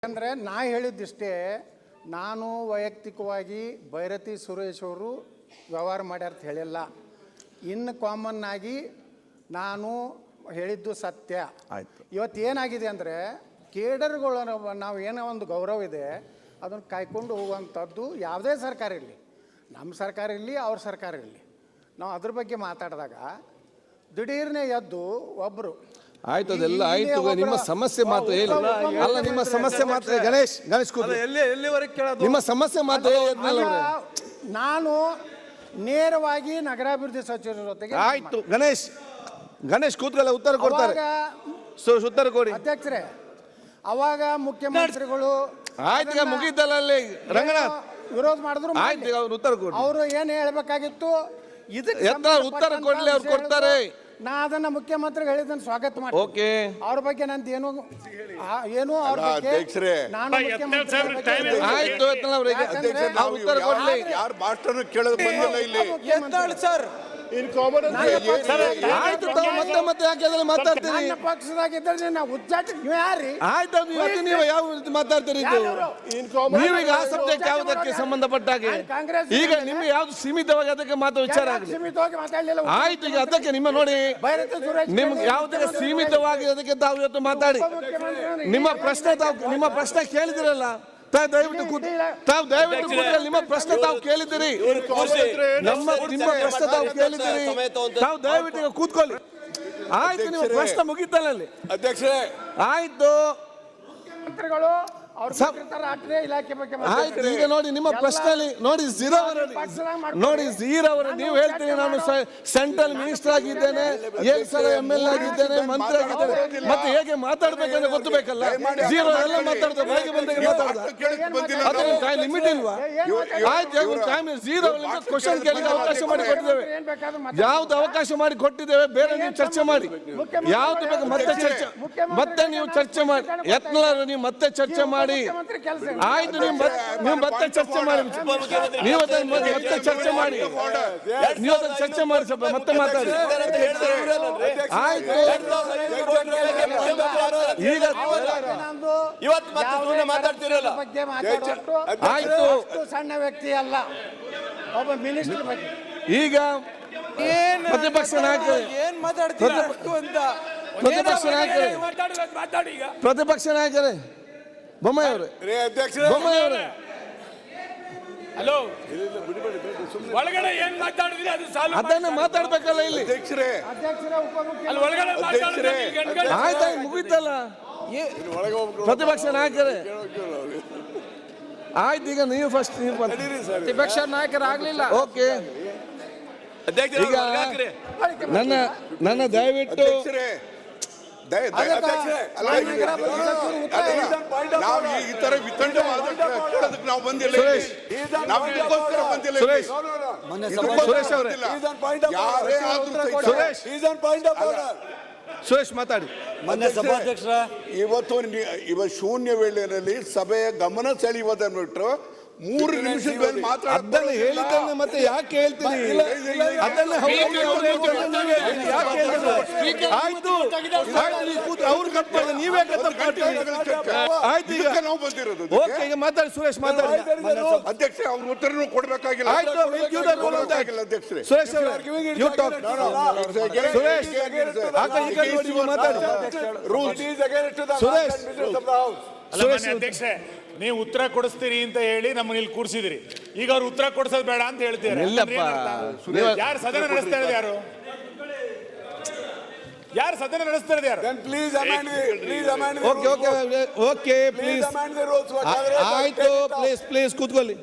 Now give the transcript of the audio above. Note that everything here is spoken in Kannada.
ಅಂದರೆ ನಾ ಹೇಳಿದ್ದಿಷ್ಟೇ, ನಾನು ವೈಯಕ್ತಿಕವಾಗಿ ಭೈರತಿ ಸುರೇಶ್ ಅವರು ವ್ಯವಹಾರ ಮಾಡ್ಯಾರ ಅಂತ ಹೇಳಿಲ್ಲ. ಇನ್ನು ಕಾಮನ್ ಆಗಿ ನಾನು ಹೇಳಿದ್ದು ಸತ್ಯ. ಇವತ್ತು ಏನಾಗಿದೆ ಅಂದರೆ ಕೇಡರ್ಗಳು ನಾವು ಏನೋ ಒಂದು ಗೌರವ ಇದೆ ಅದನ್ನು ಕಾಯ್ಕೊಂಡು ಹೋಗುವಂಥದ್ದು ಯಾವುದೇ ಸರ್ಕಾರ ಇರಲಿ, ನಮ್ಮ ಸರ್ಕಾರ ಇರಲಿ ಅವ್ರ ಸರ್ಕಾರ ಇರಲಿ, ನಾವು ಅದ್ರ ಬಗ್ಗೆ ಮಾತಾಡಿದಾಗ ದಿಢೀರ್ನೇ ಎದ್ದು ಒಬ್ಬರು ಆಯ್ತು, ಅದೆಲ್ಲ ಆಯ್ತು. ನಿಮ್ಮ ಸಮಸ್ಯೆ ಮಾತು ಹೇಳಿ. ಅಲ್ಲ, ನಿಮ್ಮ ಸಮಸ್ಯೆ ಮಾತು ಗಣೇಶ್ ನಿಮ್ಮ ಸಮಸ್ಯೆ ಮಾತು ಹೇಳಿ. ನಾನು ನೇರವಾಗಿ ನಗರಾಭಿವೃದ್ಧಿ ಸಚಿವರ ಜೊತೆಗೆ ಆಯ್ತು. ಗಣೇಶ್ ಕೂತ್ಕೊಳ್ಳ, ಉತ್ತರ ಕೊಡ್ತಾರೆ. ಉತ್ತರ ಕೊಡಿ ಅಧ್ಯಕ್ಷರೇ. ಅವಾಗ ಮುಖ್ಯಮಂತ್ರಿಗಳು ಆಯ್ತು, ಈಗ ಮುಗಿದ್ದಲ್ಲ ಅಲ್ಲಿ ರಂಗನಾಥ್ ವಿರೋಧ ಮಾಡಿದ್ರು. ಆಯ್ತು, ಅವ್ರು ಉತ್ತರ ಕೊಡಿ. ಅವರು ಏನು ಹೇಳ್ಬೇಕಾಗಿತ್ತು ಇದಕ್ಕೆ ಉತ್ತರ ಕೊಡ್ಲಿ, ಅವ್ರು ಕೊಡ್ತಾರೆ. ನಾ ಅದನ್ನ ಮುಖ್ಯಮಂತ್ರಿಗಳು ಹೇಳಿದ್ದನ್ನು ಸ್ವಾಗತ ಮಾಡಿ. ಓಕೆ, ಅವ್ರ ಬಗ್ಗೆ ನಂದು ಏನು ಅವ್ರ ಬಗ್ಗೆ ನಾನು ಆಯ್ತು. ಉತ್ತರ ಕೊಡ್ಲಿ. ಯಾರು ಮಾಸ್ಟರ್ ಕೇಳೋದು ಬಂದಿಲ್ಲ ಇಲ್ಲಿ. ಆಯ್ತು, ಮತ್ತೆ ಯಾಕೆ ಮಾತಾಡ್ತೀರಿ? ಪಕ್ಷದಾಗಿದ್ದರೆ ನಾವು ಉಚ್ಚಾಟ ನೀವು ಯಾರಿ? ಆಯ್ತು, ನೀವು ಯಾವ ರೀತಿ ಮಾತಾಡ್ತೀರಿ? ನೀವೀಗ ಆ ಸಬ್ಜೆಕ್ಟ್ ಯಾವುದಕ್ಕೆ ಸಂಬಂಧಪಟ್ಟಾಗೆ ಈಗ ನಿಮ್ಗೆ ಯಾವ್ದು ಸೀಮಿತವಾಗಿ ಅದಕ್ಕೆ ಮಾತು ವಿಚಾರ ಆಗಲಿ. ಆಯ್ತು, ಈಗ ಅದಕ್ಕೆ ನಿಮ್ಮ ನೋಡಿ ನಿಮ್ಗೆ ಯಾವುದಕ್ಕೆ ಸೀಮಿತವಾಗಿ ಅದಕ್ಕೆ ತಾವು ಇವತ್ತು ಮಾತಾಡಿ. ನಿಮ್ಮ ಪ್ರಶ್ನೆ ಕೇಳಿದಿರಲ್ಲ, ದಯವಿಟ್ಟು ನಿಮ್ಮ ಪ್ರಶ್ನೆ ತಾವು ಕೇಳಿದ್ದೀರಿ. ನಿಮ್ಮ ಪ್ರಶ್ನೆ ತಾವು ಕೇಳಿದ್ದೀರಿ. ತಾವು ದಯವಿಟ್ಟು ಕೂತ್ಕೊಳ್ಳಿ. ಆಯ್ತು, ನೀವು ಪ್ರಶ್ನೆ ಮುಗಿತಲ್ಲ ಅಲ್ಲಿ ಅಧ್ಯಕ್ಷರೇ. ಆಯ್ತು, ಮಂತ್ರಿಗಳು ಆಯ್ತು. ಈಗ ನೋಡಿ ನಿಮ್ಮ ಪ್ರಶ್ನೆಯಲ್ಲಿ ನೋಡಿ ಝೀರೋ ಅವರು ನೀವು ಹೇಳ್ತೀರಿ ನಾನು ಸೆಂಟ್ರಲ್ ಮಿನಿಸ್ಟರ್ ಆಗಿದ್ದೇನೆ, 7 ಸಲ ML ಆಗಿದ್ದೇನೆ, ಮಂತ್ರಿ ಆಗಿದ್ದೇನೆ. ಮತ್ತೆ ಹೇಗೆ ಮಾತಾಡ್ಬೇಕಂದ್ರೆ ಗೊತ್ತಬೇಕಲ್ಲ. ಝೀರೋ ಎಲ್ಲ ಮಾತಾಡ್ತಾರೆ, ಬಾಯಿಗೆ ಬಂದಾಗ ಮಾತಾಡ್ತಾರೆ. ಅದಕ್ಕೆ ಟೈಮ್ ಲಿಮಿಟ್ ಇಲ್ವಾ? ಆಯ್ತು, ಟೈಮ್ ಝೀರೋ ಕ್ವಶನ್ ಕೇಳಿ ಅವಕಾಶ ಮಾಡಿ ಕೊಟ್ಟಿದ್ದೇವೆ. ಯಾವ್ದು ಅವಕಾಶ ಮಾಡಿ ಕೊಟ್ಟಿದ್ದೇವೆ, ಬೇರೆ ನೀವು ಚರ್ಚೆ ಮಾಡಿ. ಯಾವ್ದು ಬೇಕು ಮತ್ತೆ ನೀವು ಚರ್ಚೆ ಮಾಡಿ. ಯತ್ನಾಳ್ ನೀವು ಮತ್ತೆ ಚರ್ಚೆ ಮಾಡಿ. ಆಯ್ತು, ನೀವು ಮತ್ತೆ ಚರ್ಚೆ ಮಾಡಿ. ನೀವು ಮತ್ತೆ ಚರ್ಚೆ ಮಾಡಿ. ನೀವು ಅದನ್ನು ಚರ್ಚೆ ಮಾಡಿ, ಸ್ವಲ್ಪ ಮತ್ತೆ ಮಾತಾಡಿ. ಆಯ್ತು, ಈಗ ಆಯ್ತು, ಸಣ್ಣ ವ್ಯಕ್ತಿ ಅಲ್ಲ, ಒಬ್ಬ ಮಿನಿಸ್ಟರ್ ಬಗ್ಗೆ. ಈಗ ಪ್ರತಿಪಕ್ಷ ನಾಯಕರು ಪ್ರತಿಪಕ್ಷ ನಾಯಕರೇ ಬೊಮ್ಮಾಯಿ ಅವರೇ ಹಲೋ, ಒಳಗಡೆ ಏನ್ ಮಾತಾಡಿದ್ರಿ ಅದು ಸಾಲು ಅದನ್ನ ಮಾತಾಡ್ಬೇಕಲ್ಲ ಇಲ್ಲಿ. ಆಯ್ತಾ, ಮುಗಿತಲ್ಲ. ಪ್ರತಿಪಕ್ಷ ನಾಯಕರೇ ಆಯ್ತು, ಈಗ ನೀವು ಫಸ್ಟ್ ಪ್ರತಿಪಕ್ಷ ನಾಯಕರಾಗ್ಲಿಲ್ಲ. ಓಕೆ, ಈಗ ನನ್ನ ದಯವಿಟ್ಟು ನಾವು ಈ ತರ ವಿತಂಡವಾದಕ್ಕೆ ನಾವು ಬಂದಿಲ್ಲ. ಸುರೇಶ್ ಮಾತಾಡಿ. ಇವತ್ತು ಶೂನ್ಯ ವೇಳೆಯಲ್ಲಿ ಸಭೆಯ ಗಮನ ಸೆಳೆಯುವುದನ್ನು ಬಿಟ್ಟು 3 ನಿಮಿಷದ ಮೇಲೆ ಮಾತ್ರ ಅದನ್ನು ಹೇಳಿದ್ದನ್ನು ಮತ್ತೆ ಯಾಕೆ ಹೇಳ್ತೀರಿ? ಅದನ್ನು ಆಯ್ತು, ಅವ್ರು ಕಟ್ ಮಾಡಿ ನೀವೇ ಆಯ್ತು. ಈಗ ನಾವು ಬಂದಿರೋದು. ಓಕೆ, ಈಗ ಮಾತಾಡಿ ಸುರೇಶ್, ಮಾತಾಡಿ. ಅಧ್ಯಕ್ಷ ಅವ್ರ ಉತ್ತರನೂ ಕೊಡ್ಬೇಕಾಗಿಲ್ಲ. ಅಧ್ಯಕ್ಷರೇ ಸುರೇಶ್ ಸುರೇಶ್ ಅಧ್ಯಕ್ಷ, ನೀವು ಉತ್ತರ ಕೊಡಿಸ್ತೀರಿ ಅಂತ ಹೇಳಿ ನಮ್ಮನ್ನ ಇಲ್ಲಿ ಕೂರಿಸಿದಿರಿ. ಈಗ ಅವ್ರು ಉತ್ತರ ಕೊಡಿಸೋದು ಬೇಡ ಅಂತ ಹೇಳ್ತೀರಿ. ಯಾರು ಸದನ ನಡೆಸ್ತಾ ಇರೋದು? ಯಾರು ಸದನ ನಡೆಸ್ತಾ ಇರೋದು? ಯಾರು? ಓಕೆ, ಪ್ಲೀಸ್ ಆಯ್ತು, ಪ್ಲೀಸ್ ಕೂತ್ಕೊಳ್ಳಿ.